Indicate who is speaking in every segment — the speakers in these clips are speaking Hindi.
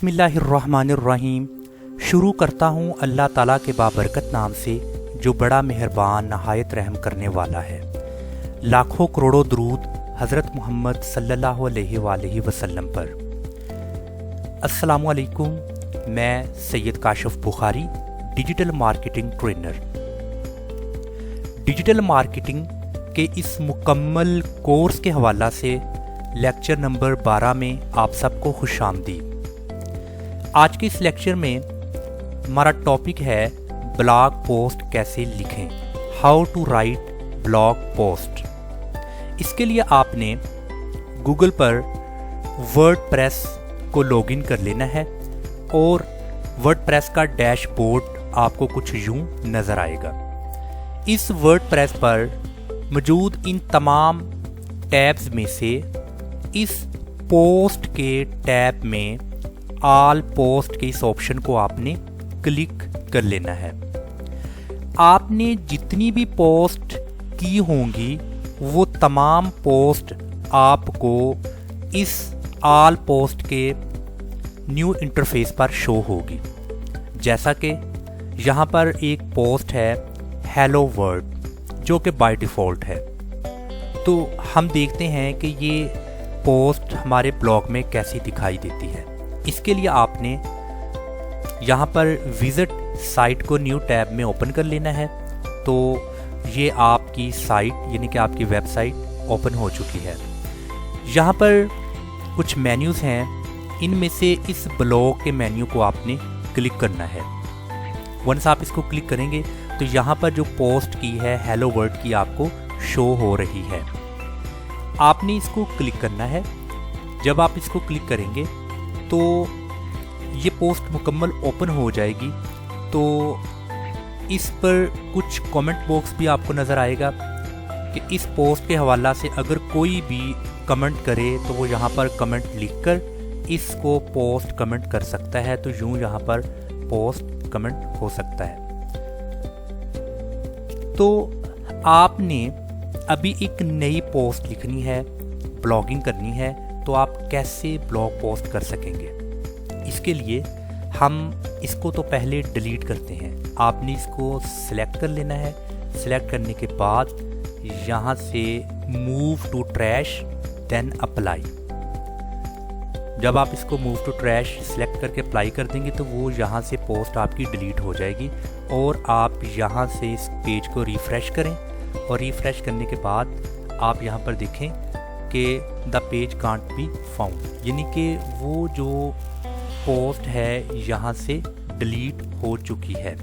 Speaker 1: बिस्मिल्लाहिर्रहमानिर्रहीम। शुरू करता हूँ अल्लाह ताला के बाबरकत नाम से जो बड़ा मेहरबान नहायत रहम करने वाला है। लाखों करोड़ों दरूद हज़रत मोहम्मद सल्लल्लाहु अलैहि वसल्लम पर। अस्सलामु अलैकुम। मैं Syed Kashif Bukhari, digital marketing trainer. Digital marketing के इस मुकम्मल कोर्स के हवाला से लेक्चर नंबर 12 में आप सबको खुशामदीद। आज के इस लेक्चर में हमारा टॉपिक है ब्लॉग पोस्ट कैसे लिखें, how to write blog post. इसके लिए आपने गूगल पर वर्डप्रेस को लॉगिन कर लेना है और वर्डप्रेस का डैशबोर्ड आपको कुछ यूं नज़र आएगा। इस वर्डप्रेस पर मौजूद इन तमाम टैब्स में से इस पोस्ट के टैब में ऑल पोस्ट के इस ऑप्शन को आपने क्लिक कर लेना है। आपने जितनी भी पोस्ट की होंगी वो तमाम पोस्ट आपको इस ऑल पोस्ट के न्यू इंटरफेस पर शो होगी। जैसा कि यहाँ पर एक पोस्ट है हेलो वर्ल्ड जो कि बाय डिफ़ॉल्ट है। तो हम देखते हैं कि ये पोस्ट हमारे ब्लॉग में कैसी दिखाई देती है। इसके लिए आपने यहाँ पर विजिट साइट को न्यू टैब में ओपन कर लेना है। तो ये आपकी साइट यानी कि आपकी वेबसाइट ओपन हो चुकी है। यहाँ पर कुछ मेन्यूज़ हैं, इनमें से इस ब्लॉग के मेन्यू को आपने क्लिक करना है। वंस आप इसको क्लिक करेंगे तो यहाँ पर जो पोस्ट की है हेलो वर्ल्ड की आपको शो हो रही है। आपने इसको क्लिक करना है। जब आप इसको क्लिक करेंगे तो ये पोस्ट मुकम्मल ओपन हो जाएगी। तो इस पर कुछ कमेंट बॉक्स भी आपको नज़र आएगा कि इस पोस्ट के हवाला से अगर कोई भी कमेंट करे तो वो यहाँ पर कमेंट लिखकर इसको पोस्ट कमेंट कर सकता है। तो यूँ यहाँ पर पोस्ट कमेंट हो सकता है। तो आपने अभी एक नई पोस्ट लिखनी है, ब्लॉगिंग करनी है, तो आप कैसे ब्लॉग पोस्ट कर सकेंगे? इसके लिए हम इसको तो पहले डिलीट करते हैं। आपने इसको सिलेक्ट कर लेना है। सिलेक्ट करने के बाद यहाँ से move to trash then apply. जब आप इसको मूव टू ट्रैश सिलेक्ट करके अप्लाई कर देंगे तो वो यहाँ से पोस्ट आपकी डिलीट हो जाएगी। और आप यहाँ से इस पेज को रिफ़्रेश करें और रिफ़्रेश करने के बाद आप यहाँ पर देखें कि the page can't be found, यानी कि वो जो पोस्ट है यहाँ से डिलीट हो चुकी है।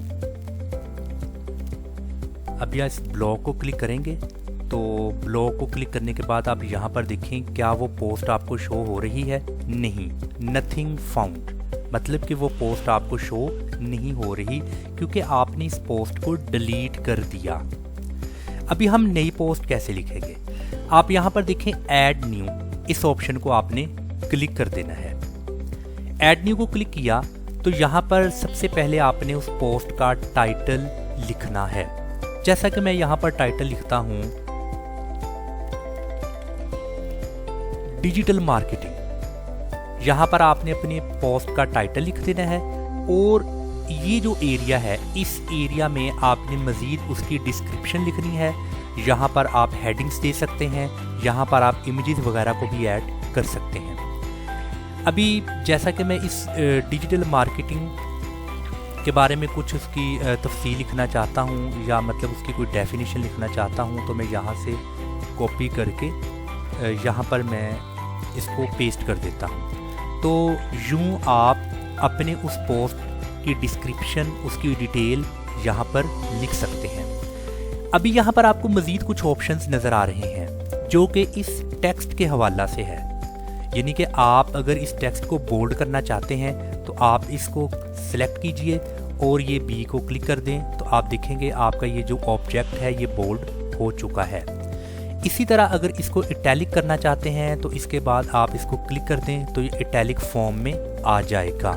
Speaker 1: अब यहाँ इस ब्लॉग को क्लिक करेंगे तो ब्लॉग को क्लिक करने के बाद आप यहाँ पर देखें क्या वो पोस्ट आपको शो हो रही है? नहीं, नथिंग फाउंड, मतलब कि वो पोस्ट आपको शो नहीं हो रही क्योंकि आपने इस पोस्ट को डिलीट कर दिया। अभी हम नई पोस्ट कैसे लिखेंगे? आप यहाँ पर देखें ऐड न्यू, इस ऑप्शन को आपने क्लिक कर देना है। ऐड न्यू को क्लिक किया तो यहाँ पर सबसे पहले आपने उस पोस्ट का टाइटल लिखना है। जैसा कि मैं यहाँ पर टाइटल लिखता हूँ डिजिटल मार्केटिंग। यहाँ पर आपने अपने पोस्ट का टाइटल लिख देना है और ये जो एरिया है इस एरिया में आपने मज़ीद उसकी डिस्क्रिप्शन लिखनी है। यहाँ पर आप हेडिंग्स दे सकते हैं, यहाँ पर आप इमेजेस वगैरह को भी ऐड कर सकते हैं। अभी जैसा कि मैं इस डिजिटल मार्केटिंग के बारे में कुछ उसकी तफसील लिखना चाहता हूँ या मतलब उसकी कोई डेफिनेशन लिखना चाहता हूँ तो मैं यहाँ से कॉपी करके यहाँ पर मैं इसको पेस्ट कर देता हूँ। तो यूँ आप अपने उस पोस्ट की डिस्क्रिप्शन, उसकी डिटेल यहाँ पर लिख सकते हैं। अभी यहाँ पर आपको मज़ीद कुछ ऑप्शंस नज़र आ रहे हैं जो कि इस टेक्स्ट के हवाला से है। यानी कि आप अगर इस टेक्स्ट को बोल्ड करना चाहते हैं तो आप इसको सिलेक्ट कीजिए और ये बी को क्लिक कर दें तो आप देखेंगे आपका ये जो ऑब्जेक्ट है ये बोल्ड हो चुका है। इसी तरह अगर इसको इटैलिक करना चाहते हैं तो इसके बाद आप इसको क्लिक कर दें तो ये इटैलिक फॉर्म में आ जाएगा।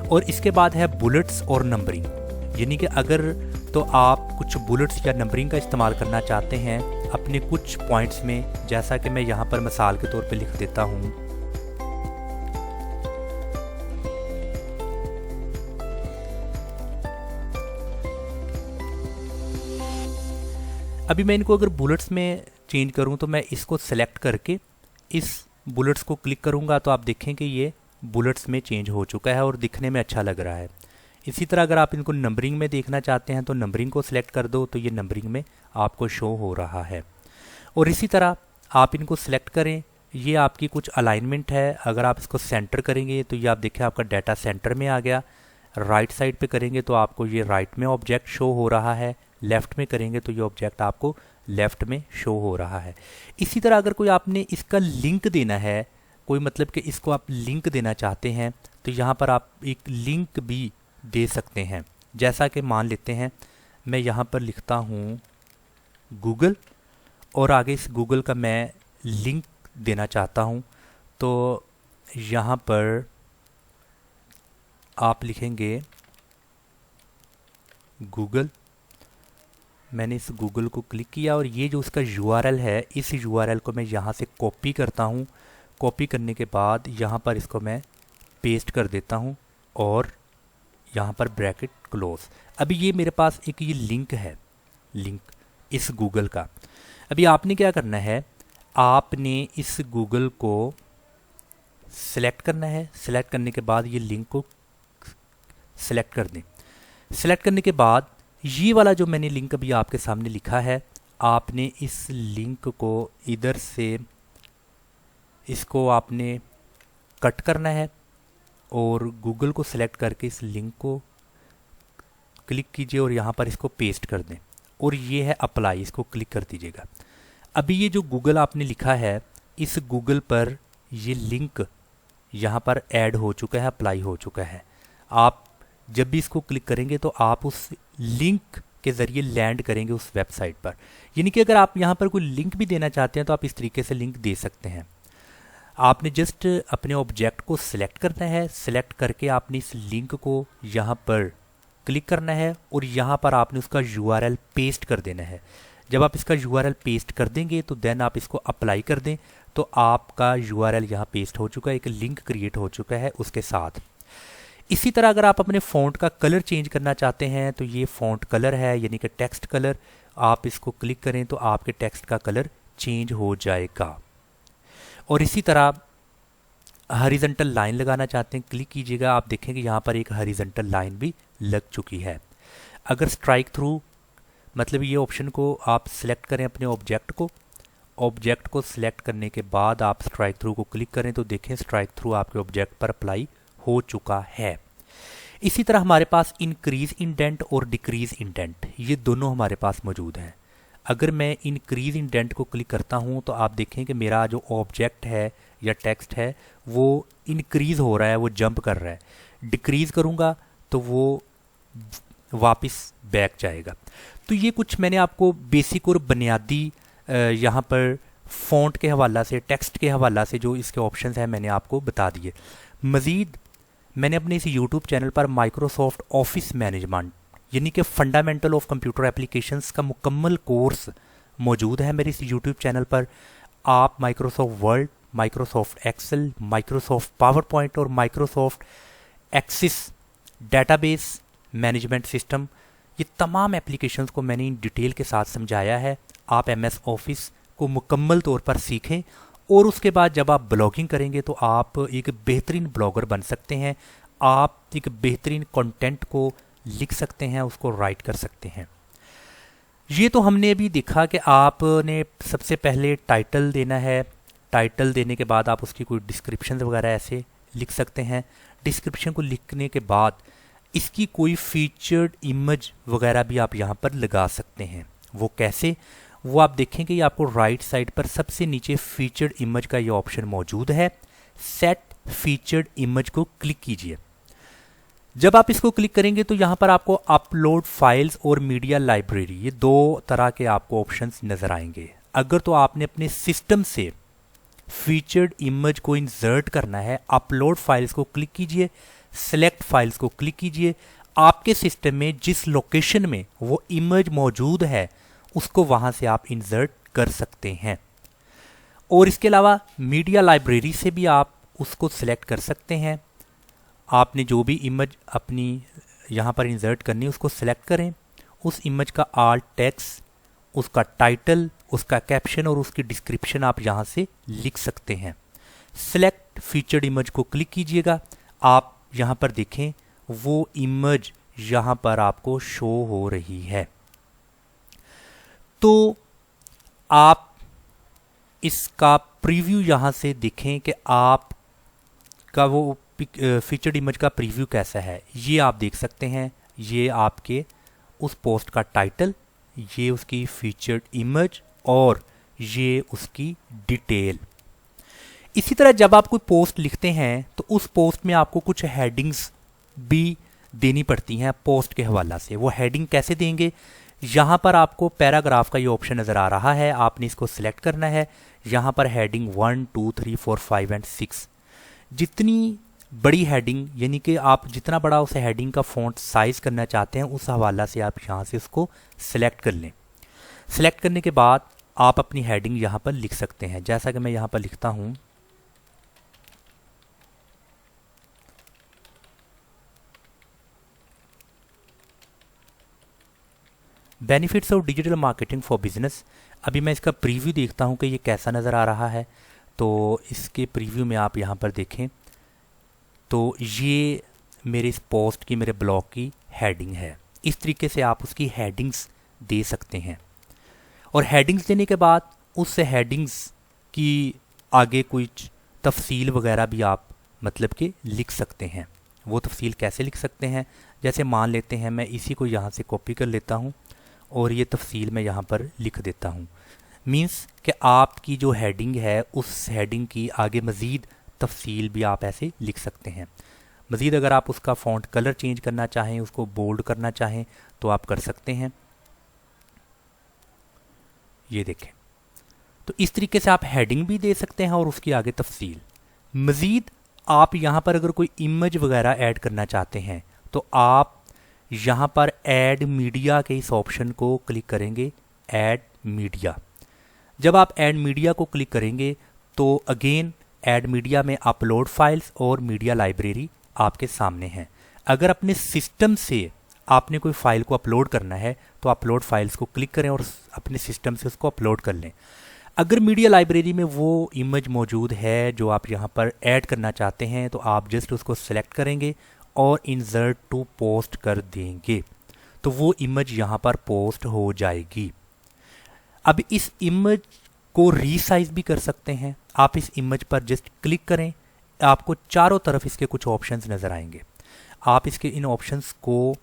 Speaker 1: और इसके बाद है बुलेट्स और नंबरिंग, यानी कि अगर तो आप कुछ बुलेट्स या नंबरिंग का इस्तेमाल करना चाहते हैं अपने कुछ पॉइंट्स में, जैसा कि मैं यहाँ पर मिसाल के तौर पे लिख देता हूँ अभी मैं इनको अगर बुलेट्स में चेंज करूं तो मैं इसको सेलेक्ट करके इस बुलेट्स को क्लिक करूंगा तो आप देखें कि ये बुलेट्स में चेंज हो चुका है और दिखने में अच्छा लग रहा है। इसी तरह अगर आप इनको नंबरिंग में देखना चाहते हैं तो नंबरिंग को सिलेक्ट कर दो तो ये नंबरिंग में आपको शो हो रहा है। और इसी तरह आप इनको सिलेक्ट करें, ये आपकी कुछ अलाइनमेंट है। अगर आप इसको सेंटर करेंगे तो ये आप देखें आपका डाटा सेंटर में आ गया। राइट साइड पे करेंगे तो आपको ये राइट में ऑब्जेक्ट शो हो रहा है, लेफ़्ट में करेंगे तो ये ऑब्जेक्ट आपको लेफ़्ट में शो हो रहा है। इसी तरह अगर कोई आपने इसका लिंक देना है, कोई मतलब कि इसको आप लिंक देना चाहते हैं तो यहाँ पर आप एक लिंक भी दे सकते हैं। जैसा कि मान लेते हैं मैं यहाँ पर लिखता हूँ गूगल और आगे इस गूगल का मैं लिंक देना चाहता हूँ, तो यहाँ पर आप लिखेंगे गूगल। मैंने इस गूगल को क्लिक किया और ये जो उसका यूआरएल है, इस यूआरएल को मैं यहाँ से कॉपी करता हूँ। कॉपी करने के बाद यहाँ पर इसको मैं पेस्ट कर देता हूँ और यहाँ पर ब्रैकेट क्लोज। अभी ये मेरे पास एक ये लिंक है, लिंक इस गूगल का। अभी आपने क्या करना है, आपने इस गूगल को सिलेक्ट करना है। सिलेक्ट करने के बाद ये लिंक को सिलेक्ट कर दें। सिलेक्ट करने के बाद ये वाला जो मैंने लिंक अभी आपके सामने लिखा है, आपने इस लिंक को इधर से इसको आपने कट करना है और गूगल को सिलेक्ट करके इस लिंक को क्लिक कीजिए और यहाँ पर इसको पेस्ट कर दें और ये है अप्लाई, इसको क्लिक कर दीजिएगा। अभी ये जो गूगल आपने लिखा है, इस गूगल पर ये लिंक यहाँ पर ऐड हो चुका है, अप्लाई हो चुका है। आप जब भी इसको क्लिक करेंगे तो आप उस लिंक के ज़रिए लैंड करेंगे उस वेबसाइट पर। यानी कि अगर आप यहाँ पर कोई लिंक भी देना चाहते हैं तो आप इस तरीके से लिंक दे सकते हैं। आपने जस्ट अपने ऑब्जेक्ट को सिलेक्ट करना है। सिलेक्ट करके आपने इस लिंक को यहाँ पर क्लिक करना है और यहाँ पर आपने उसका यूआरएल पेस्ट कर देना है। जब आप इसका यूआरएल पेस्ट कर देंगे तो देन आप इसको अप्लाई कर दें तो आपका यूआरएल यहाँ पेस्ट हो चुका है, एक लिंक क्रिएट हो चुका है उसके साथ। इसी तरह अगर आप अपने फ़ॉन्ट का कलर चेंज करना चाहते हैं तो ये फ़ॉन्ट कलर है, यानी कि टेक्स्ट कलर। आप इसको क्लिक करें तो आपके टेक्स्ट का कलर चेंज हो जाएगा। और इसी तरह हॉरिजॉन्टल लाइन लगाना चाहते हैं, क्लिक कीजिएगा, आप देखेंगे यहाँ पर एक हॉरिजॉन्टल लाइन भी लग चुकी है। अगर स्ट्राइक थ्रू मतलब ये ऑप्शन को आप सिलेक्ट करें अपने ऑब्जेक्ट को सिलेक्ट करने के बाद आप स्ट्राइक थ्रू को क्लिक करें तो देखें स्ट्राइक थ्रू आपके ऑब्जेक्ट पर अप्लाई हो चुका है। इसी तरह हमारे पास इंक्रीज इंडेंट और डिक्रीज इंडेंट, ये दोनों हमारे पास मौजूद हैं। अगर मैं इंक्रीज इंडेंट को क्लिक करता हूँ तो आप देखें कि मेरा जो ऑब्जेक्ट है या टेक्स्ट है वो इंक्रीज हो रहा है, वो जंप कर रहा है। डिक्रीज करूँगा तो वो वापस बैक जाएगा। तो ये कुछ मैंने आपको बेसिक और बुनियादी यहाँ पर फ़ॉन्ट के हवाला से, टेक्स्ट के हवाला से जो इसके ऑप्शंस हैं मैंने आपको बता दिए। मज़ीद मैंने अपने इस यूट्यूब चैनल पर माइक्रोसॉफ्ट ऑफिस मैनेजमेंट यानी कि फंडामेंटल ऑफ कंप्यूटर एप्लीकेशंस का मुकम्मल कोर्स मौजूद है मेरे इस यूट्यूब चैनल पर। आप Microsoft Word, Microsoft Excel, Microsoft PowerPoint और Microsoft Access database management system, ये तमाम एप्लीकेशंस को मैंने इन डिटेल के साथ समझाया है। आप MS ऑफिस को मुकम्मल तौर पर सीखें और उसके बाद जब आप ब्लॉगिंग करेंगे तो आप एक बेहतरीन ब्लॉगर बन सकते हैं। आप एक बेहतरीन कंटेंट को लिख सकते हैं, उसको राइट कर सकते हैं। ये तो हमने अभी देखा कि आपने सबसे पहले टाइटल देना है। टाइटल देने के बाद आप उसकी कोई डिस्क्रिप्शन वगैरह ऐसे लिख सकते हैं। डिस्क्रिप्शन को लिखने के बाद इसकी कोई फीचर्ड इमेज वगैरह भी आप यहाँ पर लगा सकते हैं। वो कैसे, वो आप देखेंगे ये आपको राइट साइड पर सबसे नीचे फीचर्ड इमेज का ये ऑप्शन मौजूद है। सेट फीचर्ड इमेज को क्लिक कीजिए। जब आप इसको क्लिक करेंगे तो यहाँ पर आपको अपलोड फाइल्स और मीडिया लाइब्रेरी, ये दो तरह के आपको ऑप्शंस नज़र आएंगे। अगर तो आपने अपने सिस्टम से फीचर्ड इमेज को इंसर्ट करना है, अपलोड फाइल्स को क्लिक कीजिए, सेलेक्ट फाइल्स को क्लिक कीजिए। आपके सिस्टम में जिस लोकेशन में वो इमेज मौजूद है उसको वहाँ से आप इंसर्ट कर सकते हैं। और इसके अलावा मीडिया लाइब्रेरी से भी आप उसको सिलेक्ट कर सकते हैं। आपने जो भी इमेज अपनी यहाँ पर इंसर्ट करनी है उसको सिलेक्ट करें, उस इमेज का आल्ट टेक्स्ट उसका टाइटल, उसका कैप्शन और उसकी डिस्क्रिप्शन आप यहाँ से लिख सकते हैं। सेलेक्ट फीचर्ड इमेज को क्लिक कीजिएगा। आप यहाँ पर देखें वो इमेज यहाँ पर आपको शो हो रही है। तो आप इसका प्रीव्यू यहाँ से देखें कि आप का वो फीचर्ड इमेज का प्रीव्यू कैसा है, ये आप देख सकते हैं। ये आपके उस पोस्ट का टाइटल, ये उसकी फीचर्ड इमेज और ये उसकी डिटेल। इसी तरह जब आप कोई पोस्ट लिखते हैं तो उस पोस्ट में आपको कुछ हेडिंग्स भी देनी पड़ती हैं पोस्ट के हवाला से। वो हेडिंग कैसे देंगे, यहाँ पर आपको पैराग्राफ का ये ऑप्शन नज़र आ रहा है, आपने इसको सिलेक्ट करना है। यहाँ पर हेडिंग 1, 2, 3, 4, 5 एंड 6, जितनी बड़ी हेडिंग यानी कि आप जितना बड़ा उस हेडिंग का फ़ॉन्ट साइज करना चाहते हैं उस हवाला से आप यहाँ से उसको सिलेक्ट कर लें। सिलेक्ट करने के बाद आप अपनी हेडिंग यहाँ पर लिख सकते हैं, जैसा कि मैं यहाँ पर लिखता हूँ। Benefits of digital marketing for business. अभी मैं इसका प्रीव्यू देखता हूँ कि ये कैसा नज़र आ रहा है। तो इसके प्रीव्यू में आप यहाँ पर देखें तो ये मेरे इस पोस्ट की, मेरे ब्लॉग की हेडिंग है। इस तरीके से आप उसकी हेडिंग्स दे सकते हैं। और हेडिंग्स देने के बाद उस हेडिंग्स की आगे कुछ तफसील वगैरह भी आप मतलब कि लिख सकते हैं। वो तफसील कैसे लिख सकते हैं, जैसे मान लेते हैं मैं इसी को यहाँ से कॉपी कर लेता हूँ और ये तफसील मैं यहाँ पर लिख देता हूँ। मीन्स कि आपकी जो हेडिंग है उस हेडिंग की आगे मज़ीद तफसील भी आप ऐसे लिख सकते हैं। मज़ीद अगर आप उसका फ़ॉन्ट कलर चेंज करना चाहें, उसको बोल्ड करना चाहें तो आप कर सकते हैं। ये देखें, तो इस तरीके से आप हेडिंग भी दे सकते हैं और उसकी आगे तफसील। मज़ीद आप यहाँ पर अगर कोई इमेज वगैरह ऐड करना चाहते हैं तो आप यहाँ पर ऐड मीडिया के इस ऑप्शन को क्लिक करेंगे, ऐड मीडिया। जब आप ऐड मीडिया को क्लिक करेंगे तो अगेन ऐड मीडिया में अपलोड फाइल्स और मीडिया लाइब्रेरी आपके सामने हैं। अगर अपने सिस्टम से आपने कोई फाइल को अपलोड करना है तो अपलोड फाइल्स को क्लिक करें और अपने सिस्टम से उसको अपलोड कर लें। अगर मीडिया लाइब्रेरी में वो इमेज मौजूद है जो आप यहाँ पर ऐड करना चाहते हैं तो आप जस्ट उसको सेलेक्ट करेंगे और इंसर्ट टू पोस्ट कर देंगे तो वो इमेज यहाँ पर पोस्ट हो जाएगी। अब इस इमेज को रीसाइज भी कर सकते हैं। आप इस इमेज पर जस्ट क्लिक करें, आपको चारों तरफ इसके कुछ ऑप्शंस नज़र आएंगे। आप इसके इन ऑप्शंस को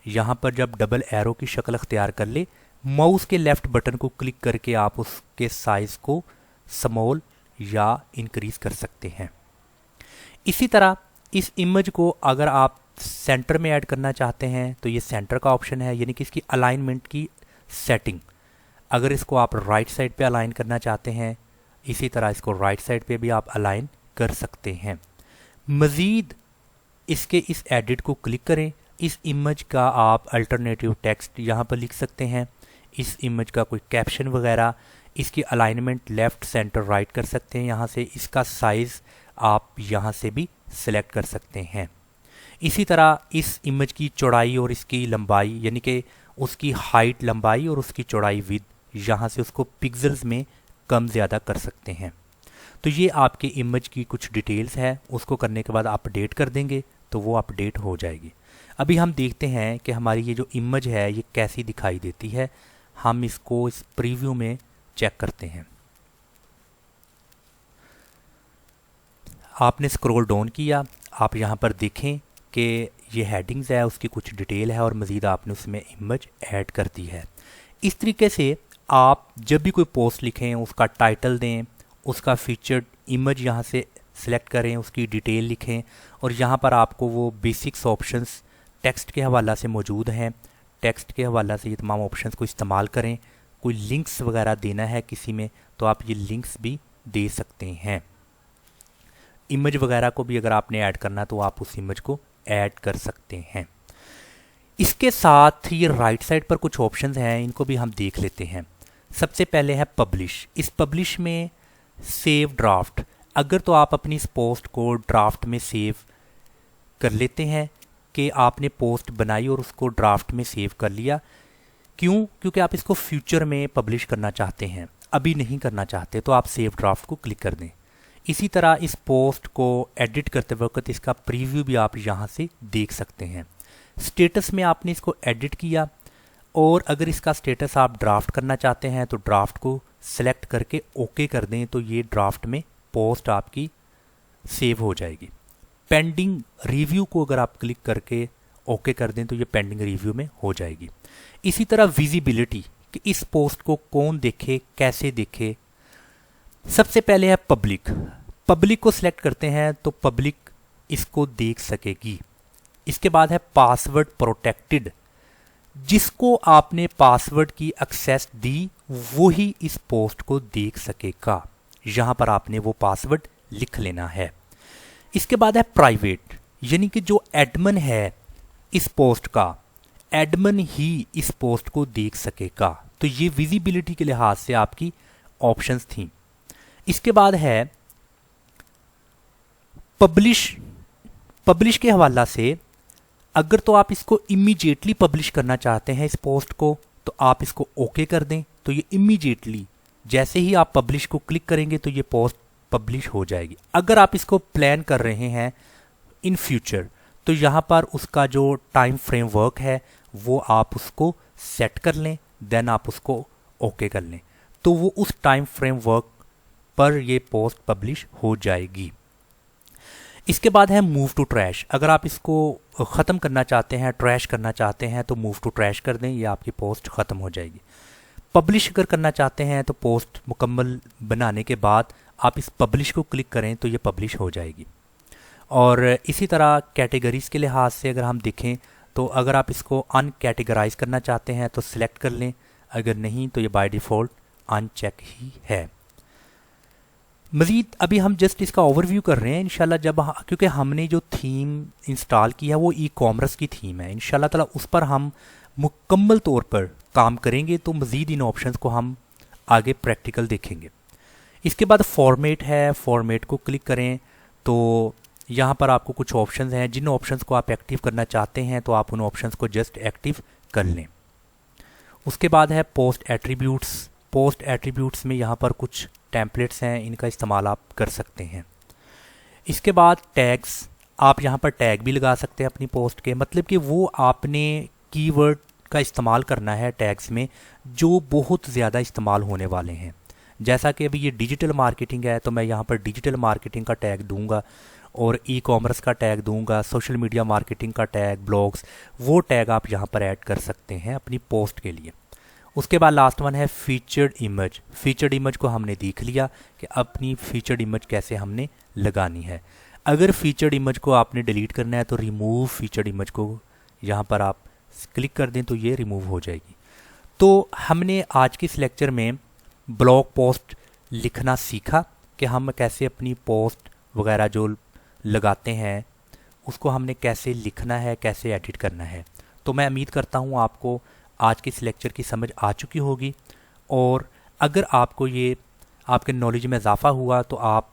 Speaker 1: यहाँ पर जब डबल एरो की शक्ल अख्तियार कर ले, माउस के लेफ्ट बटन को क्लिक करके आप उसके साइज़ को स्मॉल या इंक्रीज कर सकते हैं। इसी तरह इस इमेज को अगर आप सेंटर में ऐड करना चाहते हैं तो ये सेंटर का ऑप्शन है, यानी कि इसकी अलाइनमेंट की सेटिंग। अगर इसको आप राइट साइड पे अलाइन करना चाहते हैं, इसी तरह इसको राइट साइड पे भी आप अलाइन कर सकते हैं। मज़ीद इसके इस एडिट को क्लिक करें। इस इमेज का आप अल्टरनेटिव टेक्स्ट यहाँ पर लिख सकते हैं। इस इमेज का कोई कैप्शन वगैरह, इसकी अलाइनमेंट लेफ़्ट सेंटर राइट कर सकते हैं यहाँ से। इसका साइज़ आप यहाँ से भी सिलेक्ट कर सकते हैं। इसी तरह इस इमेज की चौड़ाई और इसकी लंबाई, यानी कि उसकी हाइट लंबाई और उसकी चौड़ाई विद, यहाँ से उसको पिक्सेल्स में कम ज़्यादा कर सकते हैं। तो ये आपके इमेज की कुछ डिटेल्स है। उसको करने के बाद अपडेट कर देंगे तो वो अपडेट हो जाएगी। अभी हम देखते हैं कि हमारी ये जो इमेज है ये कैसी दिखाई देती है। हम इसको इस प्रीव्यू में चेक करते हैं। आपने स्क्रॉल डाउन किया, आप यहाँ पर देखें कि ये हेडिंग्स है, उसकी कुछ डिटेल है और मज़ीद आपने उसमें इमेज ऐड कर दी है। इस तरीके से आप जब भी कोई पोस्ट लिखें उसका टाइटल दें, उसका फीचर्ड इमेज यहाँ से सिलेक्ट करें, उसकी डिटेल लिखें और यहाँ पर आपको वो बेसिक्स ऑप्शंस टेक्स्ट के हवाला से मौजूद हैं। टेक्स्ट के हवाला से ये तमाम ऑप्शंस को इस्तेमाल करें। कोई लिंक्स वगैरह देना है किसी में तो आप ये लिंक्स भी दे सकते हैं। इमेज वगैरह को भी अगर आपने ऐड करना तो आप उस इमेज को ऐड कर सकते हैं। इसके साथ ये राइट साइड पर कुछ ऑप्शंस हैं, इनको भी हम देख लेते हैं। सबसे पहले है पब्लिश। इस पब्लिश में सेव ड्राफ्ट, अगर तो आप अपनी इस पोस्ट को ड्राफ्ट में सेव कर लेते हैं कि आपने पोस्ट बनाई और उसको ड्राफ्ट में सेव कर लिया, क्यों? क्योंकि आप इसको फ्यूचर में पब्लिश करना चाहते हैं, अभी नहीं करना चाहते, तो आप सेव ड्राफ्ट को क्लिक कर दें। इसी तरह इस पोस्ट को एडिट करते वक्त इसका प्रीव्यू भी आप यहाँ से देख सकते हैं। स्टेटस में आपने इसको एडिट किया, और अगर इसका स्टेटस आप ड्राफ्ट करना चाहते हैं तो ड्राफ्ट को सेलेक्ट करके ओके कर दें, तो ये ड्राफ्ट में पोस्ट आपकी सेव हो जाएगी। पेंडिंग रिव्यू को अगर आप क्लिक करके ओके कर दें तो ये पेंडिंग रिव्यू में हो जाएगी। इसी तरह विजिबिलिटी, कि इस पोस्ट को कौन देखे, कैसे देखे। सबसे पहले है पब्लिक। पब्लिक को सिलेक्ट करते हैं तो पब्लिक इसको देख सकेगी। इसके बाद है पासवर्ड प्रोटेक्टेड, जिसको आपने पासवर्ड की एक्सेस दी वो ही इस पोस्ट को देख सकेगा। यहां पर आपने वो पासवर्ड लिख लेना है। इसके बाद है प्राइवेट, यानी कि जो एडमिन है इस पोस्ट का, एडमिन ही इस पोस्ट को देख सकेगा। तो ये विजिबिलिटी के लिहाज से आपकी ऑप्शंस थी। इसके बाद है पब्लिश। पब्लिश के हवाला से अगर तो आप इसको इमीडिएटली पब्लिश करना चाहते हैं इस पोस्ट को, तो आप इसको ओके कर दें, तो ये इमीडिएटली जैसे ही आप पब्लिश को क्लिक करेंगे तो ये पोस्ट पब्लिश हो जाएगी। अगर आप इसको प्लान कर रहे हैं इन फ्यूचर, तो यहाँ पर उसका जो टाइम फ्रेमवर्क है वो आप उसको सेट कर लें, देन आप उसको ओके कर लें, तो वो उस टाइम फ्रेमवर्क पर ये पोस्ट पब्लिश हो जाएगी। इसके बाद है मूव टू ट्रैश। अगर आप इसको ख़त्म करना चाहते हैं, ट्रैश करना चाहते हैं, तो मूव टू ट्रैश कर दें, ये आपकी पोस्ट ख़त्म हो जाएगी। पब्लिश अगर करना चाहते हैं तो पोस्ट मुकम्मल बनाने के बाद आप इस पब्लिश को क्लिक करें तो ये पब्लिश हो जाएगी। और इसी तरह कैटेगरीज़ के लिहाज से अगर हम देखें तो अगर आप इसको अनकैटेगराइज करना चाहते हैं तो सिलेक्ट कर लें, अगर नहीं तो ये बाय डिफ़ॉल्ट अनचेक ही है। मज़ीद अभी हम जस्ट इसका ओवरव्यू कर रहे हैं। इंशाल्लाह जब क्योंकि हमने जो थीम इंस्टॉल की है वो ई कॉमर्स की थीम है, इंशाल्लाह ताला उस पर हम मुकम्मल तौर पर काम करेंगे, तो मज़ीद इन ऑप्शंस को हम आगे प्रैक्टिकल देखेंगे। इसके बाद फॉर्मेट है, फॉर्मेट को क्लिक करें तो यहाँ पर आपको कुछ ऑप्शंस हैं। जिन ऑप्शंस को आप एक्टिव करना चाहते हैं तो आप उन ऑप्शंस को जस्ट एक्टिव कर लें। उसके बाद है पोस्ट एट्रीब्यूट्स। पोस्ट एट्रीब्यूट्स में यहाँ पर कुछ टेम्पलेट्स हैं, इनका इस्तेमाल आप कर सकते हैं। इसके बाद टैग्स, आप यहाँ पर टैग भी लगा सकते हैं अपनी पोस्ट के, मतलब कि वो आपने कीवर्ड का इस्तेमाल करना है टैग्स में जो बहुत ज़्यादा इस्तेमाल होने वाले हैं। जैसा कि अभी ये डिजिटल मार्केटिंग है तो मैं यहाँ पर डिजिटल मार्केटिंग का टैग दूंगा, और ई कॉमर्स का टैग दूंगा, सोशल मीडिया मार्केटिंग का टैग, ब्लॉग्स, वो टैग आप यहाँ पर ऐड कर सकते हैं अपनी पोस्ट के लिए। उसके बाद लास्ट वन है फीचर्ड इमेज। फीचर्ड इमेज को हमने देख लिया कि अपनी फीचर्ड इमेज कैसे हमने लगानी है। अगर फीचर्ड इमेज को आपने डिलीट करना है तो रिमूव फीचर्ड इमेज को यहाँ पर आप क्लिक कर दें तो ये रिमूव हो जाएगी। तो हमने आज के इस लेक्चर में ब्लॉग पोस्ट लिखना सीखा कि हम कैसे अपनी पोस्ट वगैरह जो लगाते हैं उसको हमने कैसे लिखना है, कैसे एडिट करना है। तो मैं उम्मीद करता हूँ आपको आज के इस लेक्चर की समझ आ चुकी होगी, और अगर आपको ये आपके नॉलेज में इजाफ़ा हुआ तो आप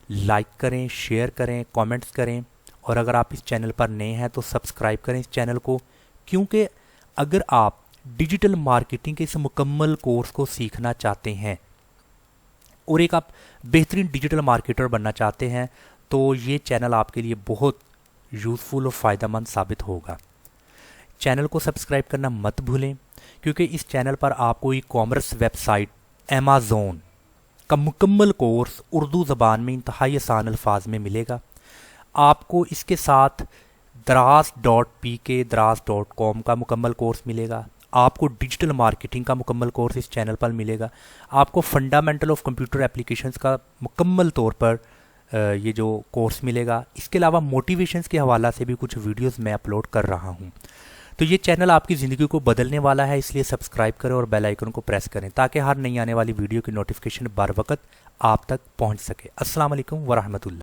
Speaker 1: लाइक करें, शेयर करें, कमेंट्स करें, और अगर आप इस चैनल पर नए हैं तो सब्सक्राइब करें इस चैनल को, क्योंकि अगर आप डिजिटल मार्केटिंग के इस मुकम्मल कोर्स को सीखना चाहते हैं और एक आप बेहतरीन डिजिटल मार्केटर बनना चाहते हैं तो ये चैनल आपके लिए बहुत यूज़फुल और फ़ायदेमंद साबित होगा। चैनल को सब्सक्राइब करना मत भूलें, क्योंकि इस चैनल पर आपको ई कॉमर्स वेबसाइट अमेज़न का मुकम्मल कोर्स उर्दू ज़बान में इंतहाई आसान अल्फाज में मिलेगा। आपको इसके साथ dras.pk.com का मुकम्मल कोर्स मिलेगा। आपको डिजिटल मार्केटिंग का मुकम्मल कोर्स इस चैनल पर मिलेगा। आपको फंडामेंटल ऑफ कंप्यूटर एप्लीकेशंस का मुकम्मल तौर पर ये जो कोर्स मिलेगा। इसके अलावा मोटिवेशंस के हवाला से भी कुछ वीडियोस मैं अपलोड कर रहा हूँ। तो ये चैनल आपकी ज़िंदगी को बदलने वाला है, इसलिए सब्सक्राइब करें और बेल आइकन को प्रेस करें ताकि हर नई आने वाली वीडियो की नोटिफिकेशन बर वक्त आप तक पहुँच सके। अस्सलाम वालेकुम व रहमतुल्लाह।